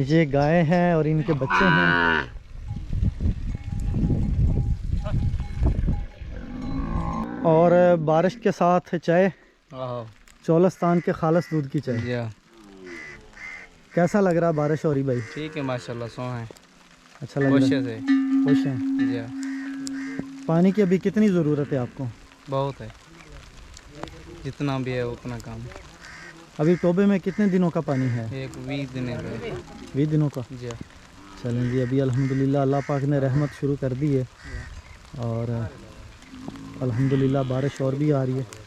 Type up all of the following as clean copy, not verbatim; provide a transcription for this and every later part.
ये गाय हैं और इनके बच्चे हैं। और बारिश के साथ चाय, चोलस्तान के खालस दूध की चाय। कैसा लग रहा बारिश हो रही भाई? ठीक है माशाल्लाह, सो है। अच्छा लग रहा है? खुश हैं? पानी की अभी कितनी ज़रूरत है आपको? बहुत है, जितना भी है उतना काम। अभी टोबे में कितने दिनों का पानी है? एक 20 दिन है। 20 दिनों का? जी। चलें जी, अभी अल्हम्दुलिल्लाह अल्लाह पाक ने रहमत शुरू कर दी है और अल्हम्दुलिल्लाह बारिश और भी आ रही है।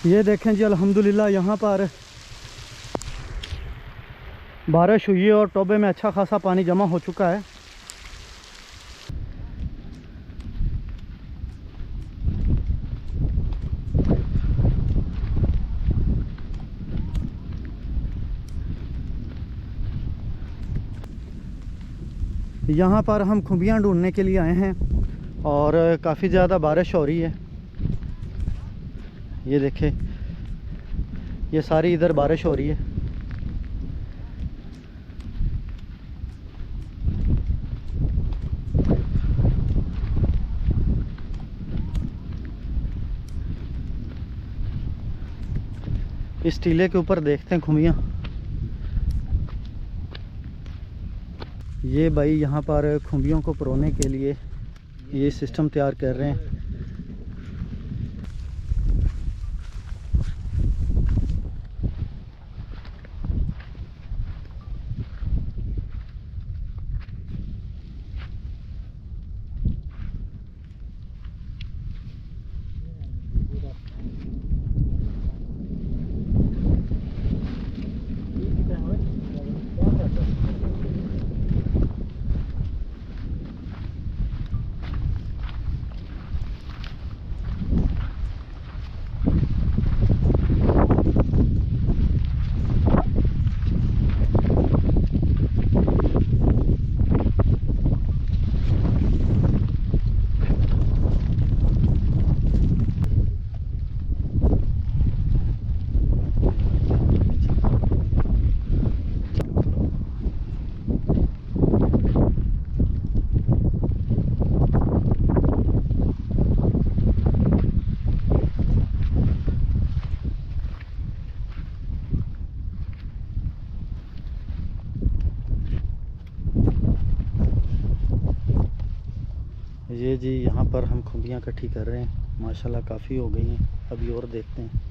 ये देखें जी, अल्हम्दुलिल्लाह यहाँ पर बारिश हुई है और टोबे में अच्छा खासा पानी जमा हो चुका है। यहाँ पर हम खुबियाँ ढूंढने के लिए आए हैं और काफ़ी ज़्यादा बारिश हो रही है। ये देखें, ये सारी इधर बारिश हो रही है। इस टीले के ऊपर देखते हैं खुमियाँ। ये भाई यहाँ पर खुम्बियों को परोने के लिए ये सिस्टम तैयार कर रहे हैं। ये जी यहाँ पर हम खुम्बियाँ इकट्ठी कर रहे हैं। माशाल्लाह काफ़ी हो गई हैं, अभी और देखते हैं।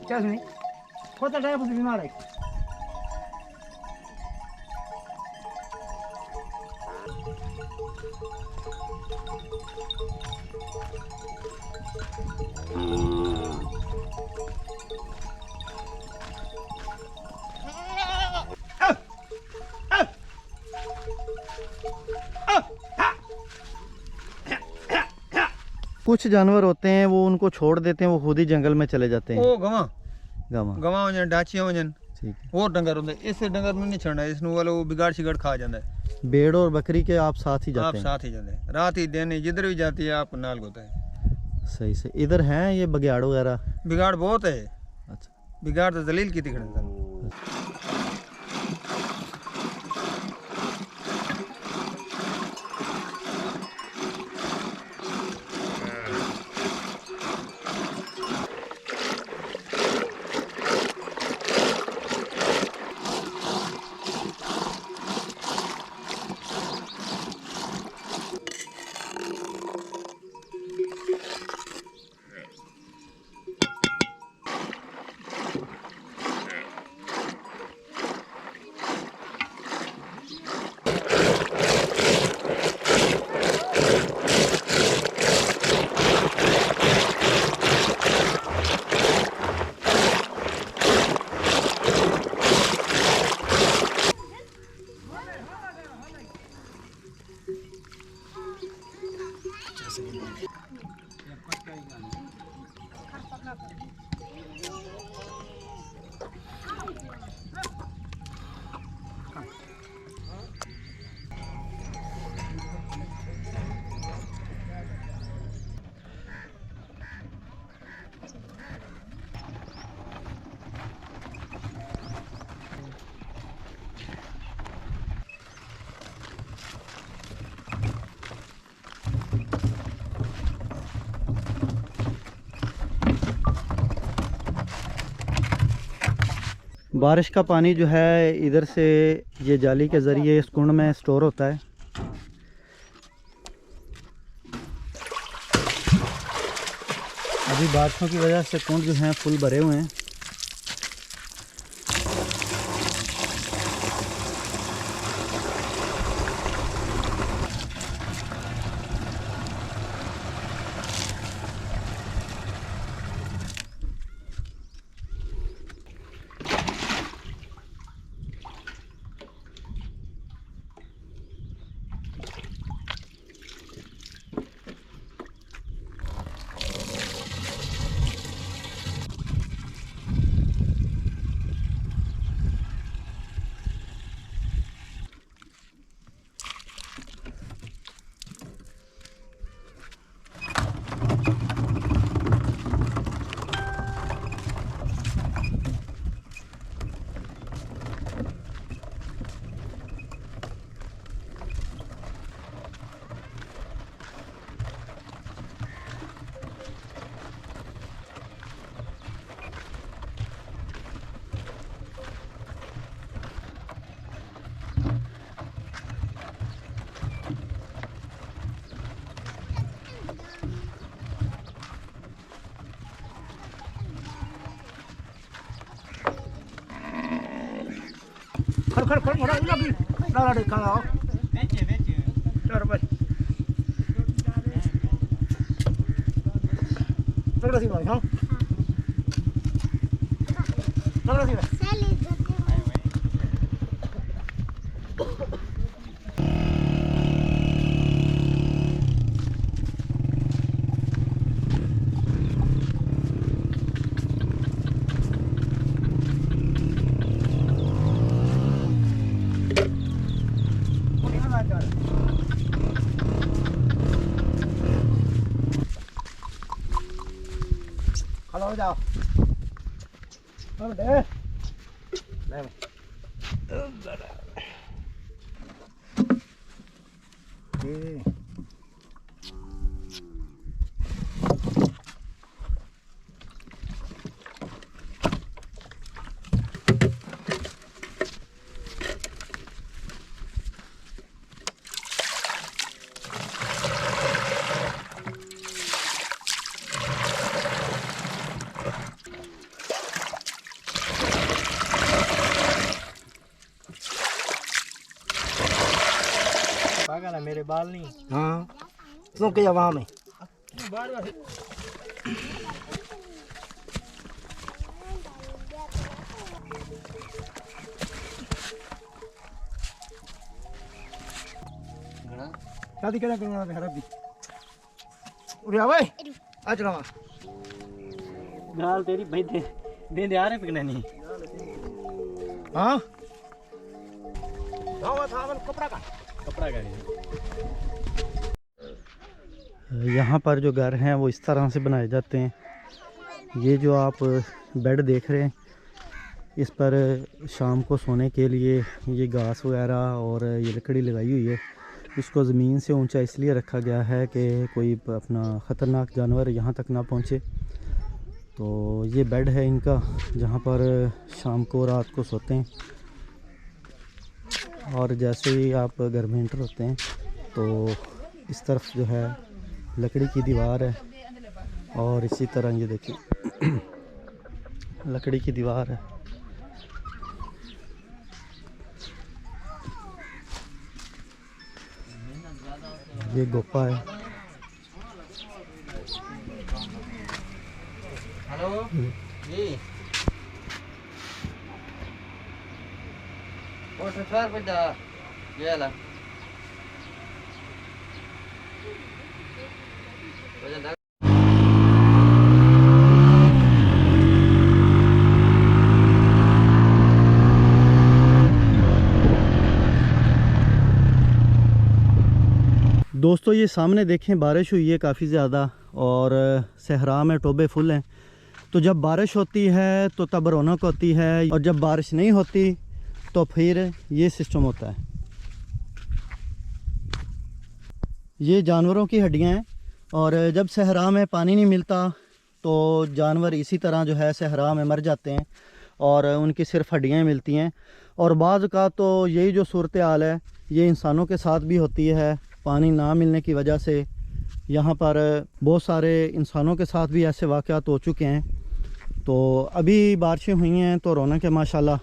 क्या सुनी? खोता टाइप से बीमार है। कुछ जानवर होते हैं वो उनको छोड़ देते हैं, वो खुद ही जंगल में चले जाते हैं। ओ गवा गवा गवा वजन डाचियां वजन ठीक है। वो डंगर होंगे, इस डंगर में नहीं छड़ना, इसनु वाला वो बिगाड़ शिगाड़ खा जाता है। भेड़ और बकरी के आप साथ ही आप जाते हैं? साथ ही जाते हैं, रात ही दिन ही जिधर भी जाती है आप नाल होता है। सही से। इधर हैं ये बघियाड़ वगैरह? बिगाड़ बहुत है। अच्छा, बिगाड़ तो जलील की दिखने। बारिश का पानी जो है इधर से ये जाली के ज़रिए इस कुंड में स्टोर होता है। अभी बारिशों की वजह से कुंड जो हैं फुल भरे हुए हैं। खड़ मोड़ा लगी लाला देखा आओ चल भाई चल रही भाई हां चल रही भाई हेलो जाओ दे ले पागल है मेरे बाल नहीं। हाँ तू क्या वहाँ में शादी क्या करना है खराब भी उरे आ भाई आ चला गाल तेरी भाई दे आ रहे पिकने नहीं। हाँ कपड़ा का यहाँ पर जो घर हैं वो इस तरह से बनाए जाते हैं। ये जो आप बेड देख रहे हैं इस पर शाम को सोने के लिए ये घास वगैरह और ये लकड़ी लगाई हुई है। इसको ज़मीन से ऊंचा इसलिए रखा गया है कि कोई अपना ख़तरनाक जानवर यहाँ तक ना पहुँचे। तो ये बेड है इनका जहाँ पर शाम को रात को सोते हैं। और जैसे ही आप घर में एंटर होते हैं तो इस तरफ जो है लकड़ी की दीवार है और इसी तरह ये देखिए लकड़ी की दीवार है। ये गोपा है। हेलो जी और सर बजा ये ला बजा दोस्तों ये सामने देखें बारिश हुई है काफ़ी ज़्यादा और सहरा में टोबे फुल हैं। तो जब बारिश होती है तो तब रौनक होती है और जब बारिश नहीं होती तो फिर ये सिस्टम होता है। ये जानवरों की हड्डियां हैं और जब सहरा में पानी नहीं मिलता तो जानवर इसी तरह जो है सहरा में मर जाते हैं। और उनकी सिर्फ हड्डियाँ मिलती हैं। और बाज़ का तो यही जो सूरत हाल है ये इंसानों के साथ भी होती है। पानी ना मिलने की वजह से यहाँ पर बहुत सारे इंसानों के साथ भी ऐसे वाक़यात हो चुके हैं। तो अभी बारिशें हुई हैं तो रौनक है माशाल्लाह।